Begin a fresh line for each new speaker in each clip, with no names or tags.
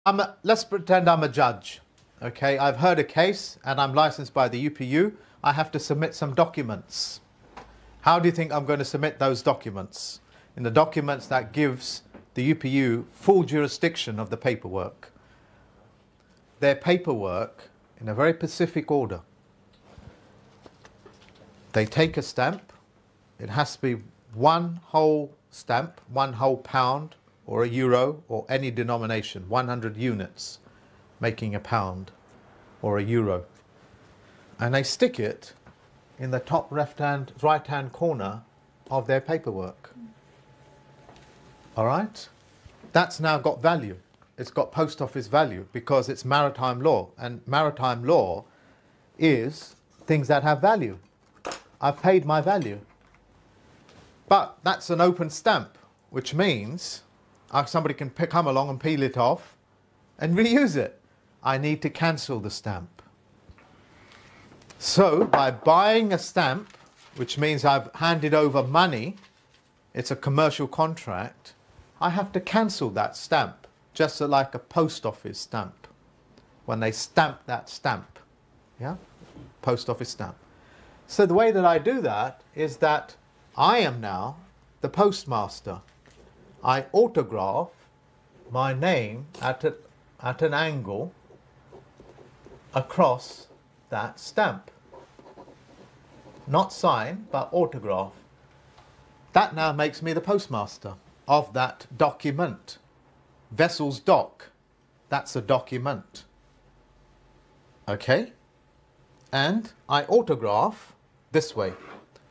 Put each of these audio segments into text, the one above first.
Let's pretend I'm a judge. Okay, I've heard a case and I'm licensed by the UPU. I have to submit some documents. How do you think I'm going to submit those documents? In the documents that gives the UPU full jurisdiction of the paperwork. Their paperwork in a very specific order. They take a stamp. It has to be one whole stamp, one whole pound or a euro or any denomination, 100 units making a pound or a euro. And they stick it in the top right-hand corner of their paperwork. All right? That's now got value. It's got post office value because it's maritime law. And maritime law is things that have value. I've paid my value. But that's an open stamp, which means somebody can come along and peel it off and reuse it. I need to cancel the stamp. So by buying a stamp, which means I've handed over money, it's a commercial contract, I have to cancel that stamp, just like a post office stamp. When they stamp that stamp, yeah, post office stamp. So the way that I do that is that I am now the postmaster. I autograph my name at an angle across that stamp. Not sign, but autograph. That now makes me the postmaster of that document. Vessel's dock, that's a document. Okay? And I autograph this way.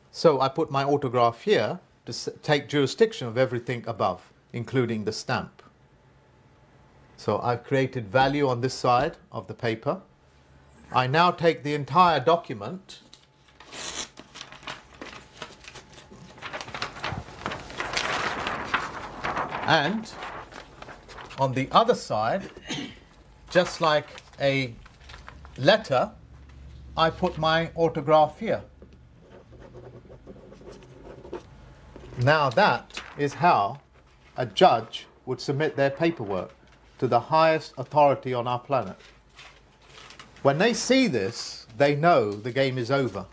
So I put my autograph here to take jurisdiction of everything above, including the stamp. So I've created value on this side of the paper. I now take the entire document and on the other side, just like a letter, I put my autograph here. Now that is how a judge would submit their paperwork to the highest authority on our planet. When they see this, they know the game is over.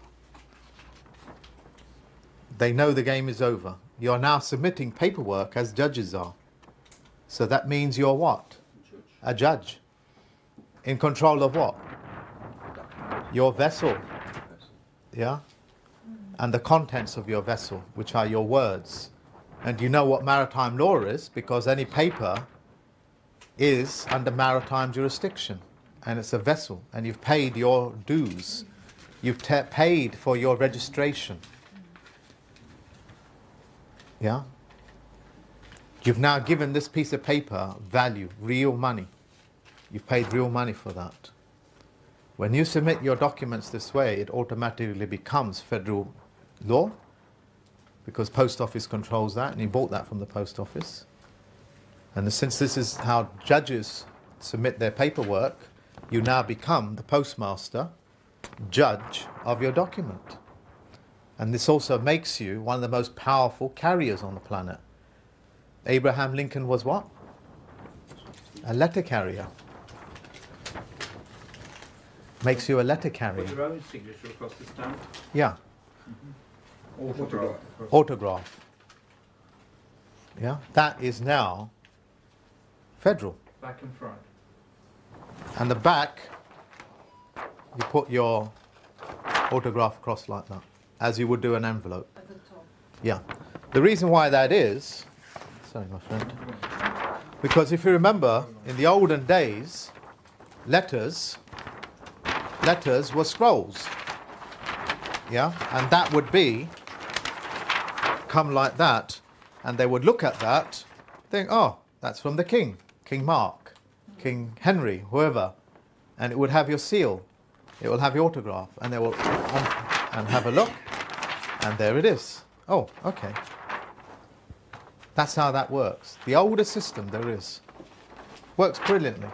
They know the game is over. You're now submitting paperwork as judges are. So that means you're what? A judge. In control of what? Your vessel. Yeah? And the contents of your vessel, which are your words. And you know what maritime law is, because any paper is under maritime jurisdiction. And it's a vessel. And you've paid your dues. You've paid for your registration. Yeah? You've now given this piece of paper value, real money. You've paid real money for that. When you submit your documents this way, it automatically becomes federal law, because post office controls that, and you bought that from the post office. And since this is how judges submit their paperwork, you now become the postmaster, judge of your document. And this also makes you one of the most powerful carriers on the planet. Abraham Lincoln was what? A letter carrier. Makes you a letter carrier.
With your own signature across the stamp?
Yeah.
Mm-hmm. Autograph.
Autograph. Yeah. That is now federal.
Back and front.
And the back, you put your autograph across like that, as you would do an envelope.
At the top.
Yeah. The reason why that is, sorry my friend, because if you remember, in the olden days, letters were scrolls. Yeah? And that would come like that, and they would look at that, think, oh, that's from the king, King Mark, King Henry, whoever, and it would have your seal, it will have your autograph, and they will and have a look, and there it is. Oh, okay. That's how that works. The oldest system there is. Works brilliantly.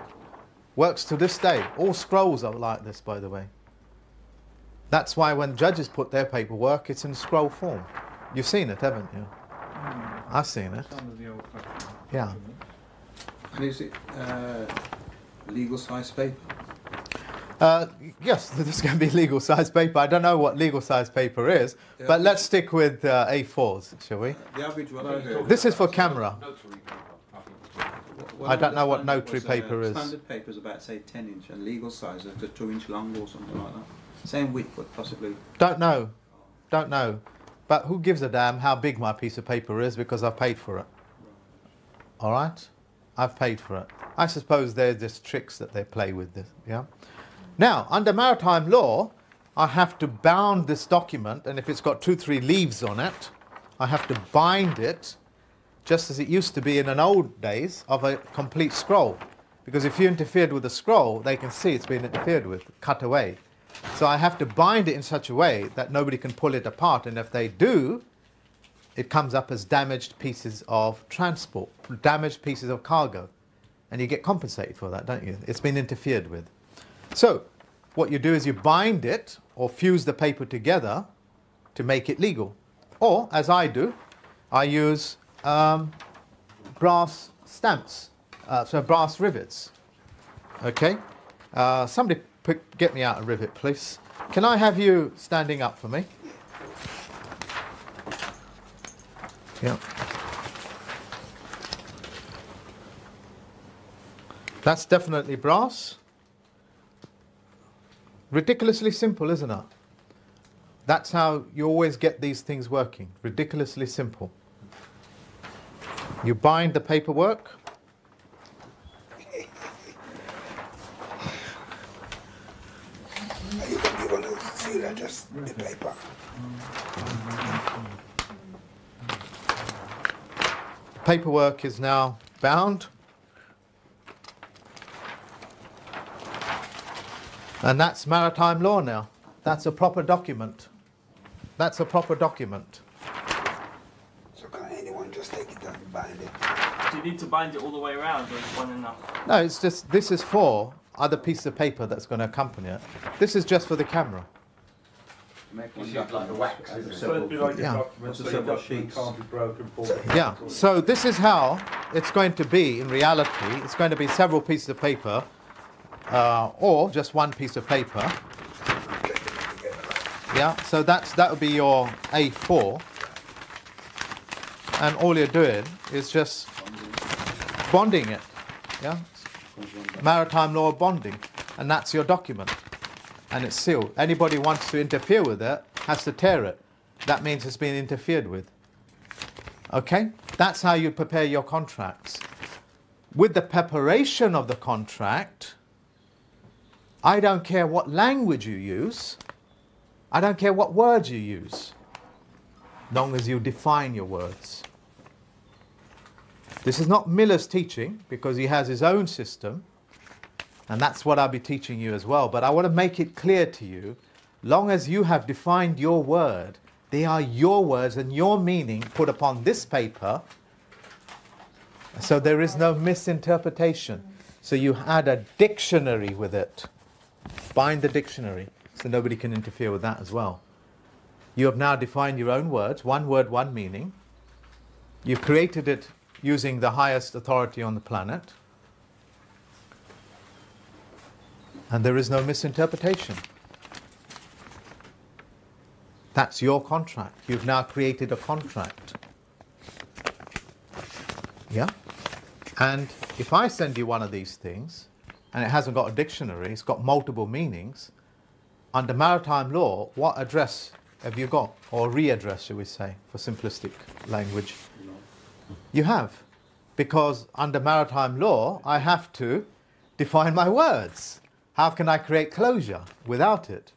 Works to this day. All scrolls are like this, by the way. That's why when judges put their paperwork, it's in scroll form. You've seen it, haven't you? I've seen it.
Some of the old-fashioned.
Yeah.
And is it
Legal size paper?
Yes, this can be legal size paper. I don't know what legal size paper is,
Yeah,
but let's stick with A4s, shall we?
The average one I heard.
This is for camera.
Notary paper, I think.
What
I don't know what
understand
notary
was,
paper is.
Standard paper is about, say, 10 inch, and legal size is 2 inch long or something like that. Same width, but possibly.
Don't know. Don't know. But who gives a damn how big my piece of paper is because I've paid for it. All right? I've paid for it. I suppose they're just tricks that they play with this, yeah? Now, under maritime law, I have to bound this document, and if it's got 2-3 leaves on it, I have to bind it just as it used to be in an old days of a complete scroll. Because if you interfered with the scroll, they can see it's been interfered with, cut away. So I have to bind it in such a way that nobody can pull it apart, and if they do, it comes up as damaged pieces of transport, damaged pieces of cargo. And you get compensated for that, don't you? It's been interfered with. So what you do is you bind it or fuse the paper together to make it legal. Or, as I do, I use brass stamps, so brass rivets. Okay? Somebody get me out a rivet, please. Can I have you standing up for me? Yeah. That's definitely brass. Ridiculously simple, isn't it? That's how you always get these things working. Ridiculously simple. You bind the paperwork.
You want to see that, just the paper.
Paperwork is now bound. And that's maritime law now. That's a proper document. That's a proper document.
So can anyone just take it and bind it?
Do you need to bind it all the way around, or is one enough?
No, it's just, this is for other piece of paper that's going to accompany it. This is just for the camera.
You see like the wax, isn't it?
So it'd be like
Yeah.
a document, so your
Several
document
sheets.
can't be broken.
Yeah, so this is how it's going to be in reality. It's going to be several pieces of paper, or just one piece of paper. Yeah, so that would be your A4. And all you're doing is just bonding it. Yeah, maritime law bonding. And that's your document. And it's sealed. Anybody wants to interfere with it has to tear it. That means it's been interfered with. Okay? That's how you prepare your contracts. With the preparation of the contract, I don't care what language you use. I don't care what words you use, long as you define your words. This is not Miller's teaching, because he has his own system, and that's what I'll be teaching you as well. But I want to make it clear to you, long as you have defined your word, they are your words and your meaning put upon this paper, so there is no misinterpretation. So you add a dictionary with it. Bind the dictionary, so nobody can interfere with that as well. You have now defined your own words, one word, one meaning. You've created it using the highest authority on the planet. And there is no misinterpretation. That's your contract. You've now created a contract. Yeah? And if I send you one of these things, and it hasn't got a dictionary, it's got multiple meanings, under maritime law, what address have you got? Or readdress, shall we say, for simplistic language? You have. Because under maritime law, I have to define my words. How can I create closure without it?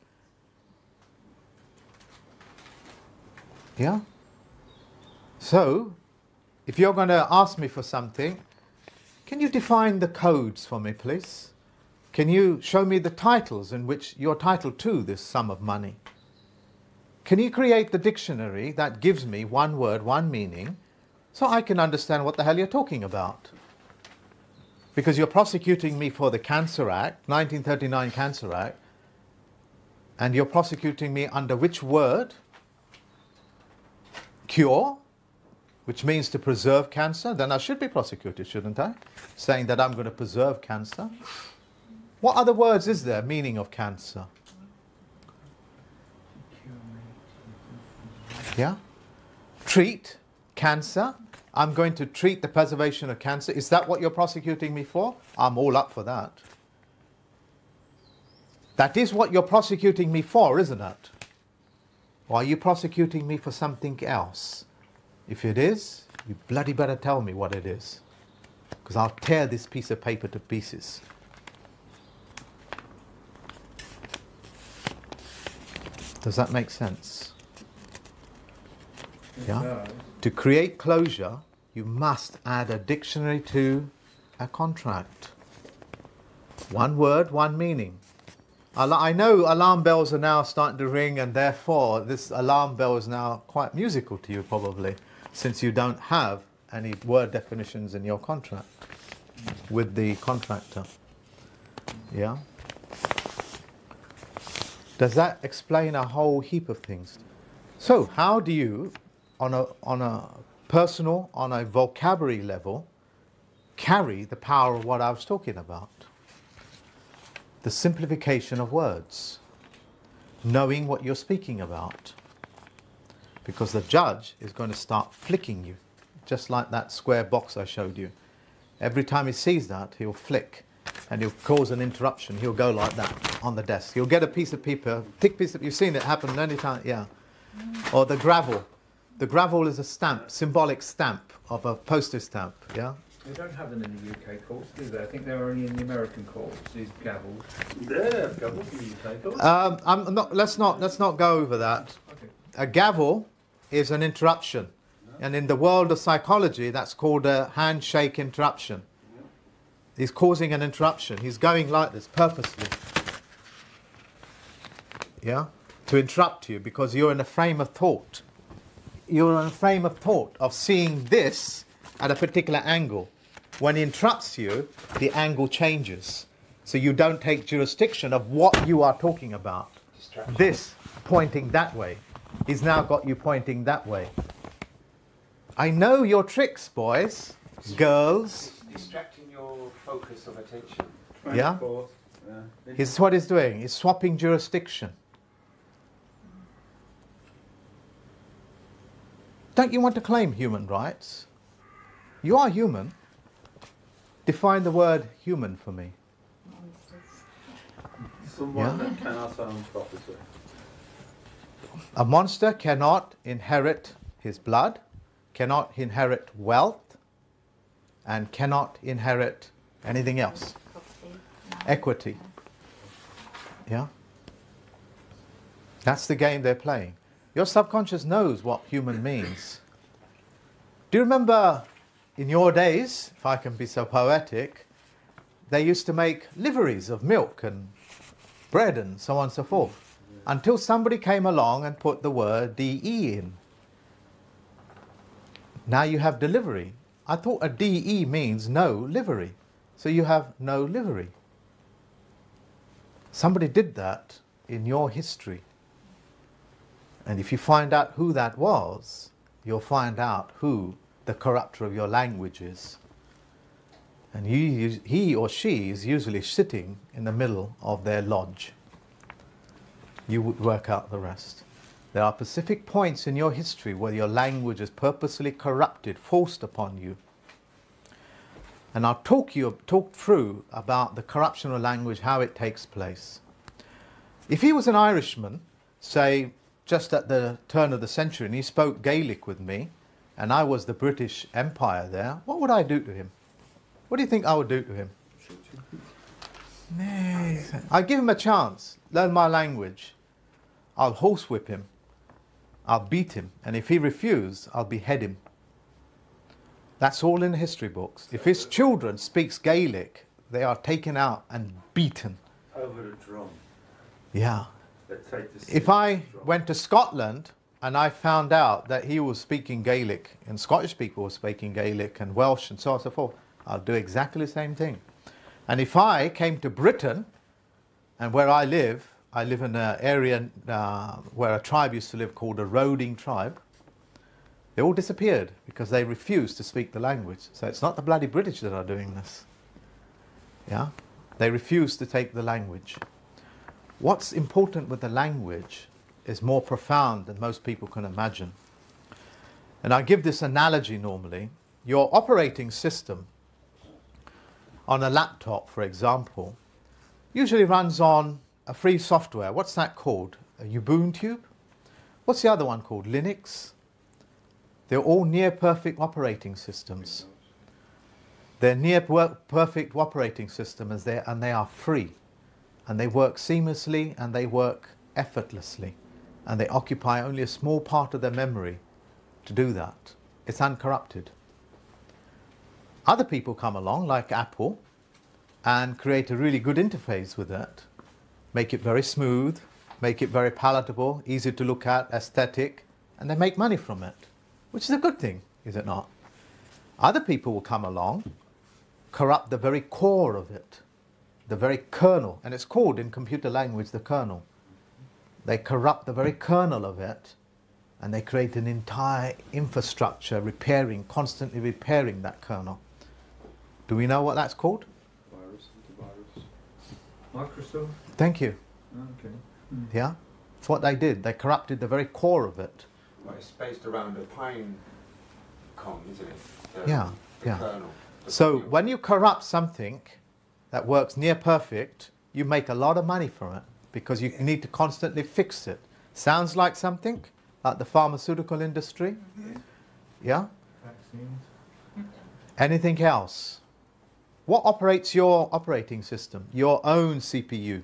Yeah? So, if you're going to ask me for something, can you define the codes for me, please? Can you show me the titles in which you're titled to this sum of money? Can you create the dictionary that gives me one word, one meaning, so I can understand what the hell you're talking about? Because you're prosecuting me for the Cancer Act, 1939 Cancer Act, and you're prosecuting me under which word? Cure, which means to preserve cancer. Then I should be prosecuted, shouldn't I? Saying that I'm going to preserve cancer. What other words is there meaning of cancer? Yeah? Treat cancer. I'm going to treat the preservation of cancer. Is that what you're prosecuting me for? I'm all up for that. That is what you're prosecuting me for, isn't it? Or are you prosecuting me for something else? If it is, you bloody better tell me what it is. Because I'll tear this piece of paper to pieces. Does that make sense? Yeah? To create closure, you must add a dictionary to a contract. One word, one meaning. I know alarm bells are now starting to ring, and therefore this alarm bell is now quite musical to you probably, since you don't have any word definitions in your contract with the contractor. Yeah? Does that explain a whole heap of things? So how do you, on a personal, on a vocabulary level, carry the power of what I was talking about? The simplification of words, knowing what you're speaking about. Because the judge is going to start flicking you, just like that square box I showed you. Every time he sees that, he'll flick, and he'll cause an interruption. He'll go like that on the desk. He'll get a piece of paper, thick piece of, you've seen it happen any time, yeah. Or the gravel. The gravel is a stamp, symbolic stamp of a postage stamp, yeah.
They don't have them in the UK courts, do they? I think they're only in the American courts, these gavels.
Yeah, gavels in the UK courts.
Let's not go over that.
Okay.
A gavel is an interruption. And in the world of psychology, that's called a handshake interruption. He's causing an interruption. He's going like this purposely. Yeah? To interrupt you because you're in a frame of thought. You're in a frame of thought of seeing this at a particular angle. When he interrupts you, the angle changes. So you don't take jurisdiction of what you are talking about. This pointing that way. He's now got you pointing that way. I know your tricks, boys, girls.
Distracting your focus of attention.
Yeah? This is what he's doing. He's swapping jurisdiction. Don't you want to claim human rights? You are human. Define the word human for me.
Someone that cannot own property.
A monster cannot inherit his blood, cannot inherit wealth, and cannot inherit anything else. Equity. Yeah? That's the game they're playing. Your subconscious knows what human means. Do you remember in your days, if I can be so poetic, they used to make liveries of milk and bread and so on and so forth, until somebody came along and put the word DE in. Now you have delivery. I thought a DE means no livery, so you have no livery. Somebody did that in your history. And if you find out who that was, you'll find out who the corrupter of your language is. And he or she is usually sitting in the middle of their lodge. You would work out the rest. There are specific points in your history where your language is purposely corrupted, forced upon you. And I'll talk through about the corruption of language, how it takes place. If he was an Irishman, say, just at the turn of the century, and he spoke Gaelic with me, and I was the British Empire there, what would I do to him? What do you think I would do to him? I'd give him a chance, learn my language. I'll horsewhip him. I'll beat him. And if he refuses, I'll behead him. That's all in the history books. If his children speaks Gaelic, they are taken out and beaten.
Over a drum.
Yeah.
Take the
If I went to Scotland and I found out that he was speaking Gaelic and Scottish people were speaking Gaelic and Welsh and so on and so forth, I'll do exactly the same thing. And if I came to Britain, and where I live in an area where a tribe used to live called a Roding tribe, they all disappeared because they refused to speak the language. So it's not the bloody British that are doing this. Yeah? They refuse to take the language. What's important with the language is more profound than most people can imagine. And I give this analogy normally. Your operating system on a laptop, for example, usually runs on a free software. What's that called? A Ubuntu? What's the other one called? Linux? They're all near-perfect operating systems. They're near-perfect operating systems, and they are free. And they work seamlessly, and they work effortlessly. And they occupy only a small part of their memory to do that. It's uncorrupted. Other people come along, like Apple, and create a really good interface with it, make it very smooth, make it very palatable, easy to look at, aesthetic, and they make money from it, which is a good thing, is it not? Other people will come along, corrupt the very core of it, the very kernel, and it's called in computer language the kernel. They corrupt the very kernel of it, and they create an entire infrastructure constantly repairing that kernel. Do we know what that's called?
Virus, antivirus.
Microsoft?
Thank you.
Okay.
Yeah? That's what they did. They corrupted the very core of it.
Well, it's based around a pine cone, isn't it?
Yeah,
the
yeah.
kernel.
So when you corrupt something that works near perfect, you make a lot of money from it because you need to constantly fix it. Sounds like something like the pharmaceutical industry? Yeah?
Vaccines?
Anything else? What operates your operating system? Your own CPU?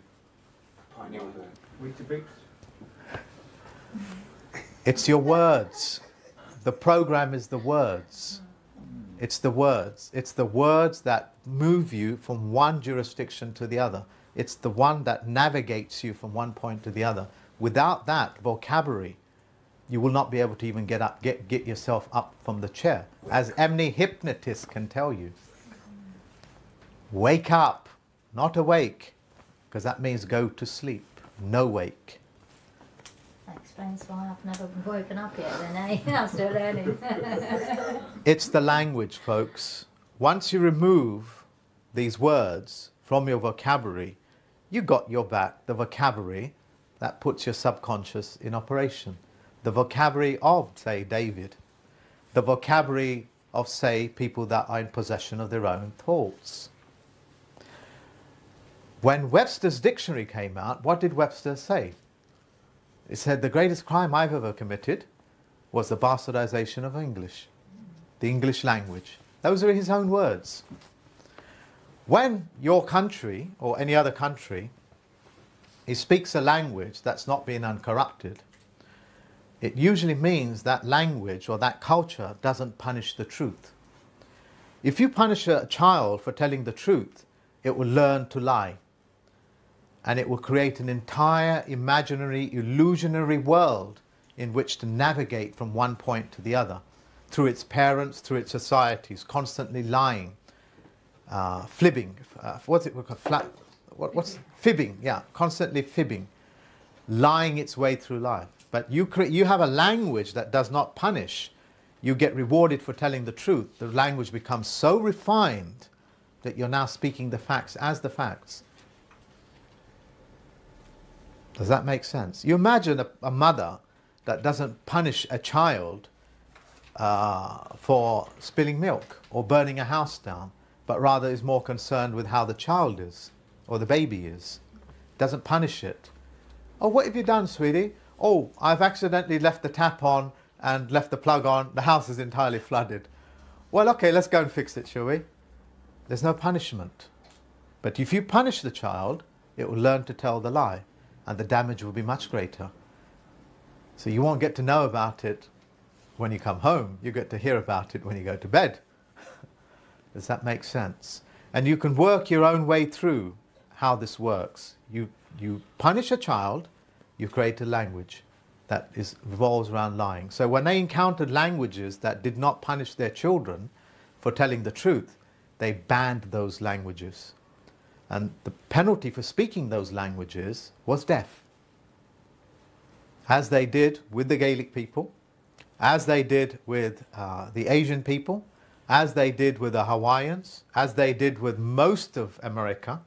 Pineapple.
Weetabix?
It's your words. The program is the words. It's the words. It's the words that move you from one jurisdiction to the other. It's the one that navigates you from one point to the other. Without that vocabulary, you will not be able to even get yourself up from the chair. As any hypnotist can tell you. Wake up, not awake, because that means go to sleep. No wake.
That explains why I've never woken up yet then, eh? I'm still learning.
It's the language, folks. Once you remove these words from your vocabulary, you got your back. The vocabulary that puts your subconscious in operation. The vocabulary of, say, David. The vocabulary of, say, people that are in possession of their own thoughts. When Webster's dictionary came out, what did Webster say? It said the greatest crime I've ever committed was the bastardization of English, the English language. Those are his own words. When your country, or any other country, speaks a language that's not been uncorrupted, it usually means that language or that culture doesn't punish the truth. If you punish a child for telling the truth, it will learn to lie. And it will create an entire imaginary, illusionary world in which to navigate from one point to the other, through its parents, through its societies, constantly lying, fibbing, fibbing, yeah, constantly fibbing, lying its way through life. But you have a language that does not punish. You get rewarded for telling the truth. The language becomes so refined that you're now speaking the facts as the facts. Does that make sense? You imagine a mother that doesn't punish a child for spilling milk or burning a house down, but rather is more concerned with how the child is or the baby is. Doesn't punish it. Oh, what have you done, sweetie? Oh, I've accidentally left the tap on and left the plug on. The house is entirely flooded. Well, okay, let's go and fix it, shall we? There's no punishment. But if you punish the child, it will learn to tell the lie, and the damage will be much greater. So you won't get to know about it when you come home. You get to hear about it when you go to bed. Does that make sense? And you can work your own way through how this works. You punish a child, you create a language that revolves around lying. So when they encountered languages that did not punish their children for telling the truth, they banned those languages. And the penalty for speaking those languages was death. As they did with the Gaelic people, as they did with the Asian people, as they did with the Hawaiians, as they did with most of America,